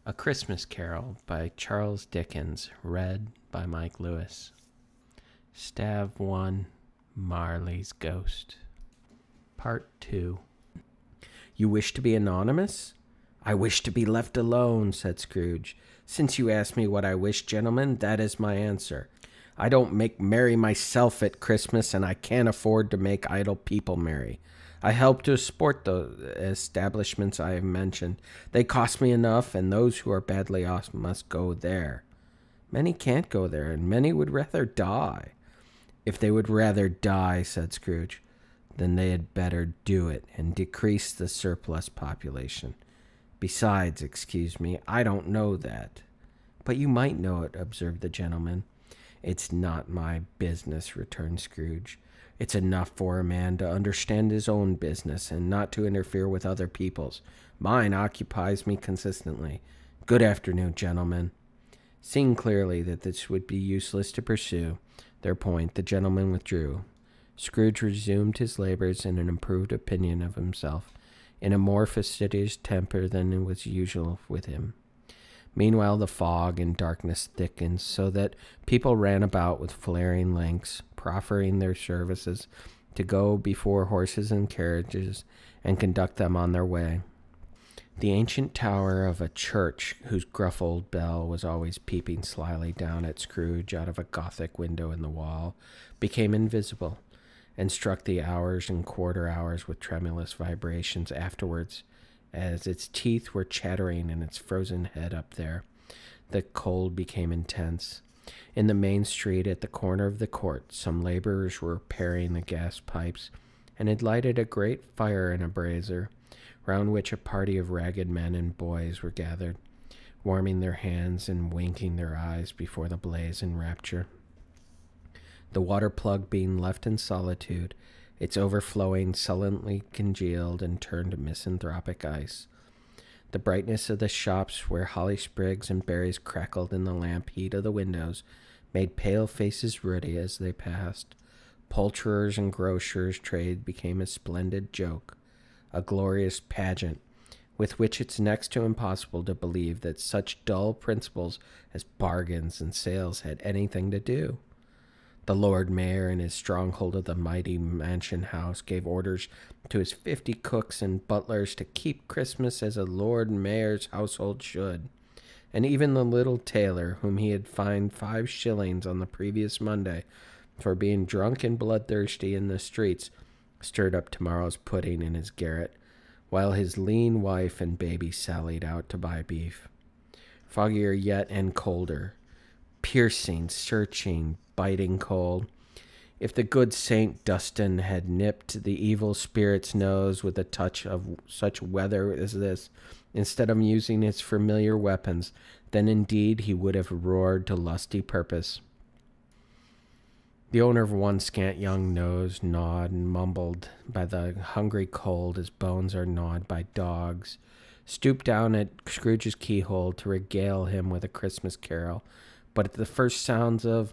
A Christmas Carol by Charles Dickens, read by Mike Lewis. Stave 1, Marley's Ghost. Part 2. You wish to be anonymous? I wish to be left alone, said Scrooge. Since you ask me what I wish, gentlemen, that is my answer. I don't make merry myself at Christmas, and I can't afford to make idle people merry. I help to support the establishments I have mentioned. They cost me enough, and those who are badly off must go there. Many can't go there, and many would rather die. If they would rather die, said Scrooge, then they had better do it and decrease the surplus population. Besides, excuse me, I don't know that. But you might know it, observed the gentleman. It's not my business, returned Scrooge. It's enough for a man to understand his own business and not to interfere with other people's. Mine occupies me consistently. Good afternoon, gentlemen. Seeing clearly that this would be useless to pursue their point, the gentleman withdrew. Scrooge resumed his labors in an improved opinion of himself, in a more fastidious temper than was usual with him. Meanwhile, the fog and darkness thickened, so that people ran about with flaring lamps, proffering their services to go before horses and carriages and conduct them on their way. The ancient tower of a church, whose gruff old bell was always peeping slyly down at Scrooge out of a Gothic window in the wall, became invisible, and struck the hours and quarter hours with tremulous vibrations afterwards, as its teeth were chattering in its frozen head up there. The cold became intense. In the main street at the corner of the court, some laborers were repairing the gas pipes, and had lighted a great fire in a brazier, round which a party of ragged men and boys were gathered, warming their hands and winking their eyes before the blaze in rapture. The water plug being left in solitude, its overflowing sullenly congealed and turned to misanthropic ice. The brightness of the shops, where holly sprigs and berries crackled in the lamp heat of the windows, made pale faces ruddy as they passed. Poulterers' and grocers' trade became a splendid joke, a glorious pageant, with which it's next to impossible to believe that such dull principles as bargains and sales had anything to do. The Lord Mayor, in his stronghold of the mighty mansion house, gave orders to his 50 cooks and butlers to keep Christmas as a Lord Mayor's household should, and even the little tailor, whom he had fined 5 shillings on the previous Monday for being drunk and bloodthirsty in the streets, stirred up tomorrow's pudding in his garret, while his lean wife and baby sallied out to buy beef. Foggier yet and colder, piercing, searching, biting cold. If the good Saint Dunstan had nipped the evil spirit's nose with a touch of such weather as this, instead of using its familiar weapons, then indeed he would have roared to lusty purpose. The owner of one scant young nose gnawed and mumbled by the hungry cold as bones are gnawed by dogs, stooped down at Scrooge's keyhole to regale him with a Christmas carol, but at the first sounds of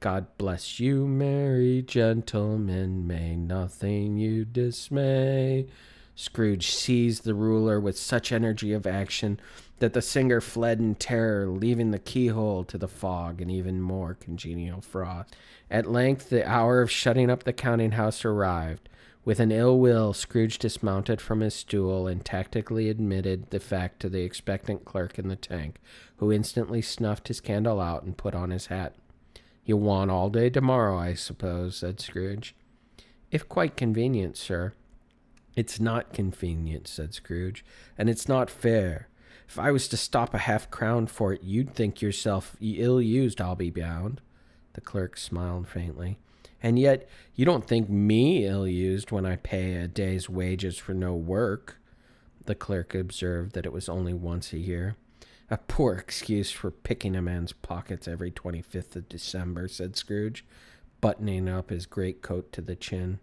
God bless you, merry gentlemen, may nothing you dismay, Scrooge seized the ruler with such energy of action that the singer fled in terror, leaving the keyhole to the fog and even more congenial frost. At length the hour of shutting up the counting-house arrived. With an ill will, Scrooge dismounted from his stool and tactically admitted the fact to the expectant clerk in the tank, who instantly snuffed his candle out and put on his hat. "You'll want all day tomorrow, I suppose," said Scrooge. "If quite convenient, sir." "It's not convenient," said Scrooge, "and it's not fair. If I was to stop a half-crown for it, you'd think yourself ill-used, I'll be bound." The clerk smiled faintly. "And yet you don't think me ill-used when I pay a day's wages for no work." The clerk observed that it was only once a year. "A poor excuse for picking a man's pockets every 25th of December," said Scrooge, buttoning up his greatcoat to the chin.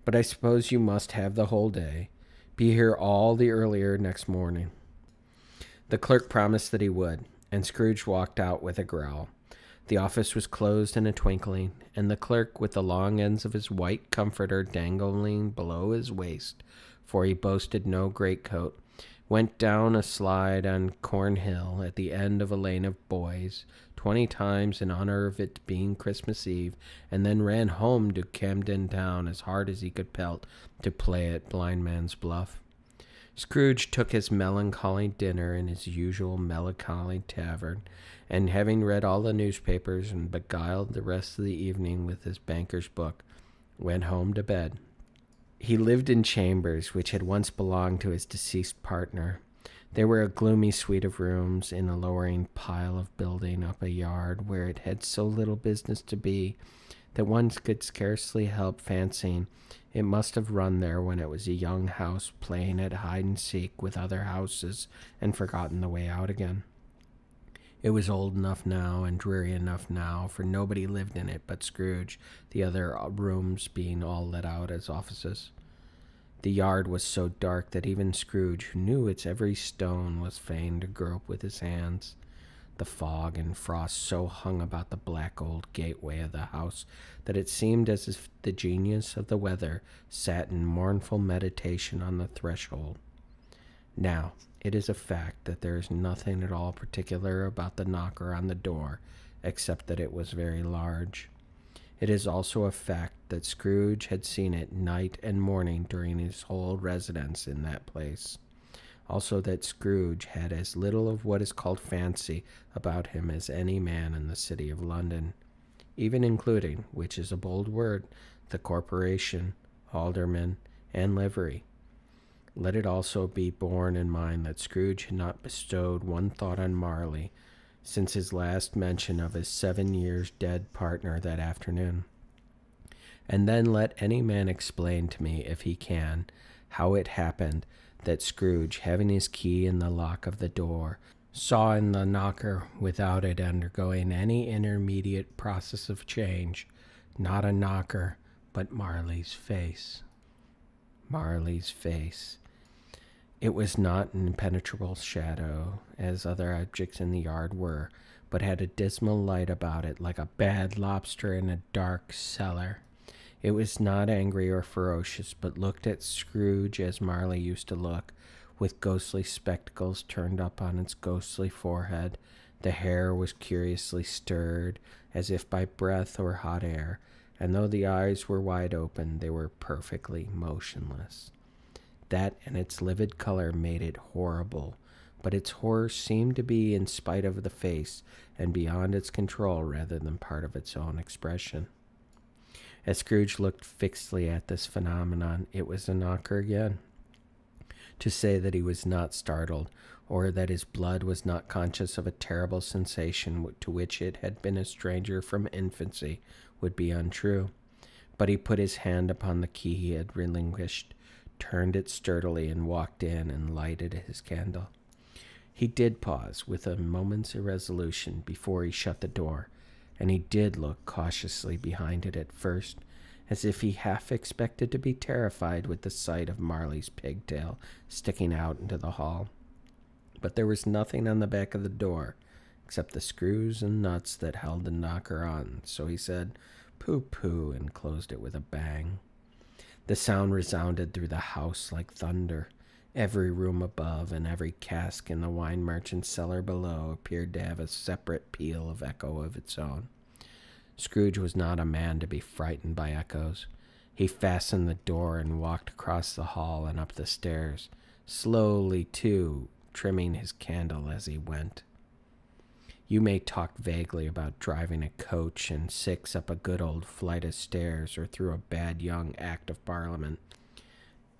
"But I suppose you must have the whole day. Be here all the earlier next morning." The clerk promised that he would, and Scrooge walked out with a growl. The office was closed in a twinkling, and the clerk, with the long ends of his white comforter dangling below his waist, for he boasted no greatcoat, went down a slide on Cornhill at the end of a lane of boys 20 times in honor of it being Christmas Eve, and then ran home to Camden Town as hard as he could pelt to play at Blind Man's Bluff. Scrooge took his melancholy dinner in his usual melancholy tavern, and having read all the newspapers and beguiled the rest of the evening with his banker's book, went home to bed. He lived in chambers which had once belonged to his deceased partner. They were a gloomy suite of rooms in a lowering pile of building up a yard where it had so little business to be that one could scarcely help fancying it must have run there when it was a young house playing at hide-and-seek with other houses and forgotten the way out again. It was old enough now and dreary enough now, for nobody lived in it but Scrooge, the other rooms being all let out as offices. The yard was so dark that even Scrooge, who knew its every stone, was fain to grope with his hands. The fog and frost so hung about the black old gateway of the house that it seemed as if the genius of the weather sat in mournful meditation on the threshold. Now, it is a fact that there is nothing at all particular about the knocker on the door, except that it was very large. It is also a fact that Scrooge had seen it night and morning during his whole residence in that place. Also that Scrooge had as little of what is called fancy about him as any man in the city of London, even including, which is a bold word, the corporation, aldermen, and livery. Let it also be borne in mind that Scrooge had not bestowed one thought on Marley since his last mention of his 7 years dead partner that afternoon. And then let any man explain to me, if he can, how it happened that Scrooge, having his key in the lock of the door, saw in the knocker, without it undergoing any intermediate process of change, not a knocker, but Marley's face. Marley's face. It was not an impenetrable shadow, as other objects in the yard were, but had a dismal light about it, like a bad lobster in a dark cellar. It was not angry or ferocious, but looked at Scrooge as Marley used to look, with ghostly spectacles turned up on its ghostly forehead. The hair was curiously stirred, as if by breath or hot air, and though the eyes were wide open, they were perfectly motionless. That and its livid color made it horrible, but its horror seemed to be in spite of the face and beyond its control rather than part of its own expression. As Scrooge looked fixedly at this phenomenon, it was the knocker again. To say that he was not startled, or that his blood was not conscious of a terrible sensation to which it had been a stranger from infancy, would be untrue. But he put his hand upon the key he had relinquished, turned it sturdily, and walked in and lighted his candle. He did pause with a moment's irresolution before he shut the door, and he did look cautiously behind it at first, as if he half expected to be terrified with the sight of Marley's pigtail sticking out into the hall. But there was nothing on the back of the door, except the screws and nuts that held the knocker on, so he said, "Pooh-pooh," and closed it with a bang. The sound resounded through the house like thunder. Every room above and every cask in the wine merchant's cellar below appeared to have a separate peal of echo of its own. Scrooge was not a man to be frightened by echoes. He fastened the door and walked across the hall and up the stairs, slowly, too, trimming his candle as he went. You may talk vaguely about driving a coach and six up a good old flight of stairs or through a bad young Act of Parliament,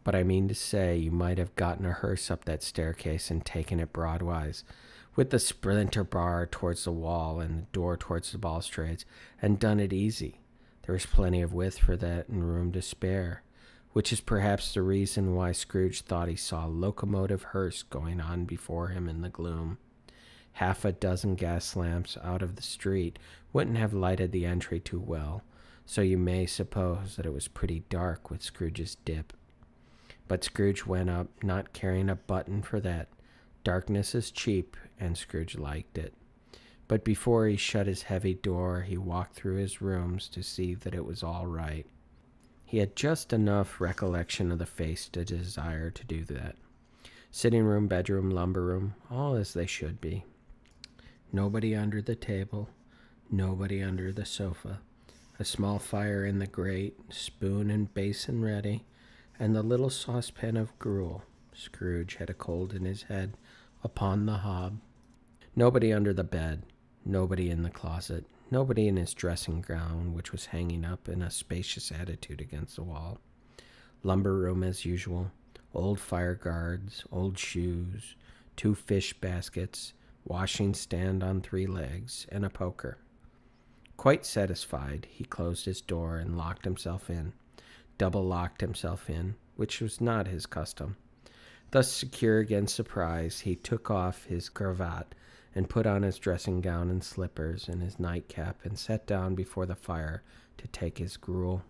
but I mean to say you might have gotten a hearse up that staircase and taken it broadwise, with the splinter bar towards the wall and the door towards the balustrades, and done it easy. There was plenty of width for that and room to spare, which is perhaps the reason why Scrooge thought he saw a locomotive hearse going on before him in the gloom. Half a dozen gas lamps out of the street wouldn't have lighted the entry too well, so you may suppose that it was pretty dark with Scrooge's dip. But Scrooge went up, not caring a button for that. Darkness is cheap, and Scrooge liked it. But before he shut his heavy door, he walked through his rooms to see that it was all right. He had just enough recollection of the face to desire to do that. Sitting room, bedroom, lumber room, all as they should be. Nobody under the table, nobody under the sofa. A small fire in the grate, spoon and basin ready, and the little saucepan of gruel. Scrooge had a cold in his head upon the hob. Nobody under the bed, nobody in the closet, nobody in his dressing gown, which was hanging up in a spacious attitude against the wall. Lumber room as usual, old fire guards, old shoes, 2 fish baskets, washing stand on 3 legs, and a poker. Quite satisfied, he closed his door and locked himself in, double-locked himself in, which was not his custom. Thus secure against surprise, he took off his cravat and put on his dressing gown and slippers and his nightcap and sat down before the fire to take his gruel.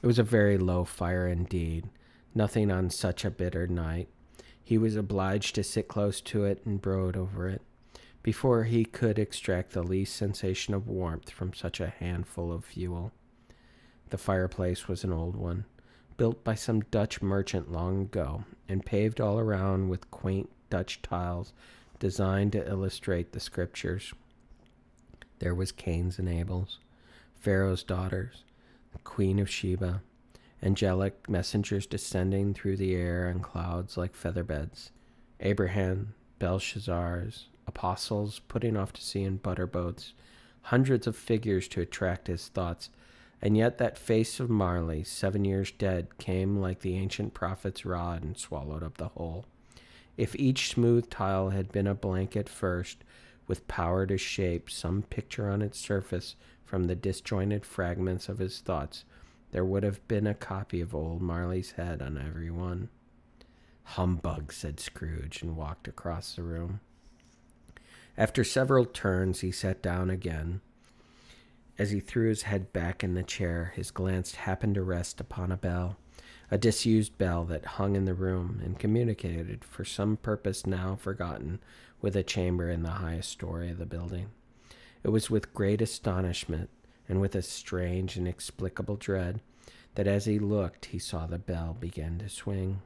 It was a very low fire indeed, nothing on such a bitter night. He was obliged to sit close to it and brood over it, before he could extract the least sensation of warmth from such a handful of fuel. The fireplace was an old one, built by some Dutch merchant long ago, and paved all around with quaint Dutch tiles designed to illustrate the scriptures. There was Cain's and Abel's, Pharaoh's daughters, the Queen of Sheba, angelic messengers descending through the air on clouds like featherbeds, Abraham, Belshazzar's, apostles putting off to sea in butter boats, hundreds of figures to attract his thoughts, and yet that face of Marley, 7 years dead, came like the ancient prophet's rod and swallowed up the whole. If each smooth tile had been a blanket first, with power to shape some picture on its surface from the disjointed fragments of his thoughts, there would have been a copy of old Marley's head on every one. "Humbug," said Scrooge, and walked across the room. After several turns, he sat down again. As he threw his head back in the chair, his glance happened to rest upon a bell, a disused bell that hung in the room and communicated, for some purpose now forgotten, with a chamber in the highest story of the building. It was with great astonishment, and with a strange, inexplicable dread, that as he looked, he saw the bell begin to swing.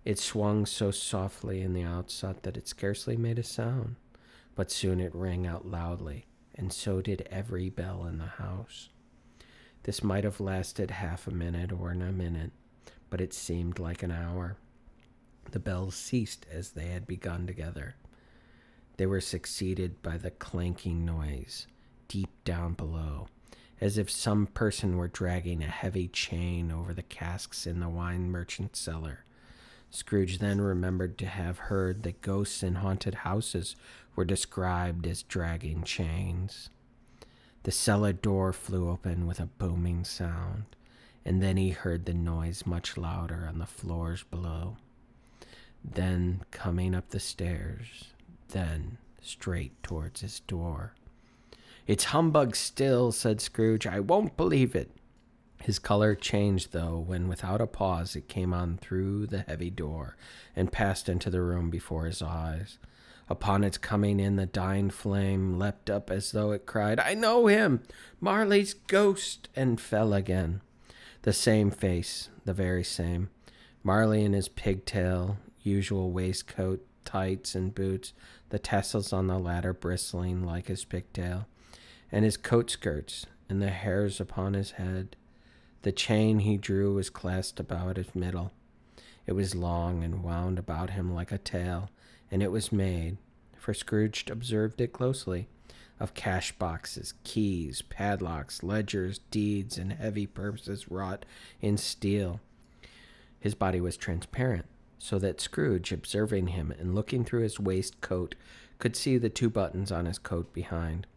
It swung so softly in the outset that it scarcely made a sound, but soon it rang out loudly, and so did every bell in the house. This might have lasted half a minute or a minute, but it seemed like an hour. The bells ceased as they had begun together. They were succeeded by the clanking noise, deep down below, as if some person were dragging a heavy chain over the casks in the wine merchant's cellar. Scrooge then remembered to have heard that ghosts in haunted houses were described as dragging chains. The cellar door flew open with a booming sound, and then he heard the noise much louder on the floors below. Then coming up the stairs, then straight towards his door. "It's humbug still," said Scrooge. "I won't believe it." His color changed, though, when without a pause it came on through the heavy door and passed into the room before his eyes. Upon its coming in, the dying flame leapt up as though it cried, "I know him! Marley's ghost!" and fell again. The same face, the very same. Marley in his pigtail, usual waistcoat, tights, and boots, the tassels on the latter bristling like his pigtail, and his coat skirts, and the hairs upon his head. The chain he drew was clasped about his middle. It was long and wound about him like a tail, and it was made, for Scrooge observed it closely, of cash boxes, keys, padlocks, ledgers, deeds, and heavy purses wrought in steel. His body was transparent, so that Scrooge, observing him and looking through his waistcoat, could see the 2 buttons on his coat behind.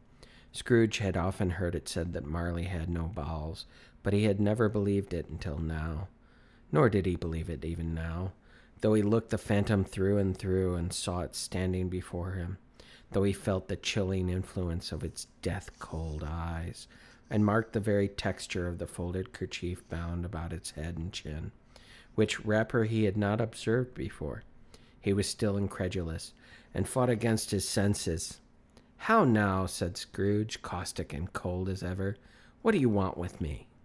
Scrooge had often heard it said that Marley had no bowels, but he had never believed it until now. Nor did he believe it even now, though he looked the phantom through and saw it standing before him, though he felt the chilling influence of its death-cold eyes, and marked the very texture of the folded kerchief bound about its head and chin, which wrapper he had not observed before. He was still incredulous, and fought against his senses. "How now?" said Scrooge, caustic and cold as ever. "What do you want with me?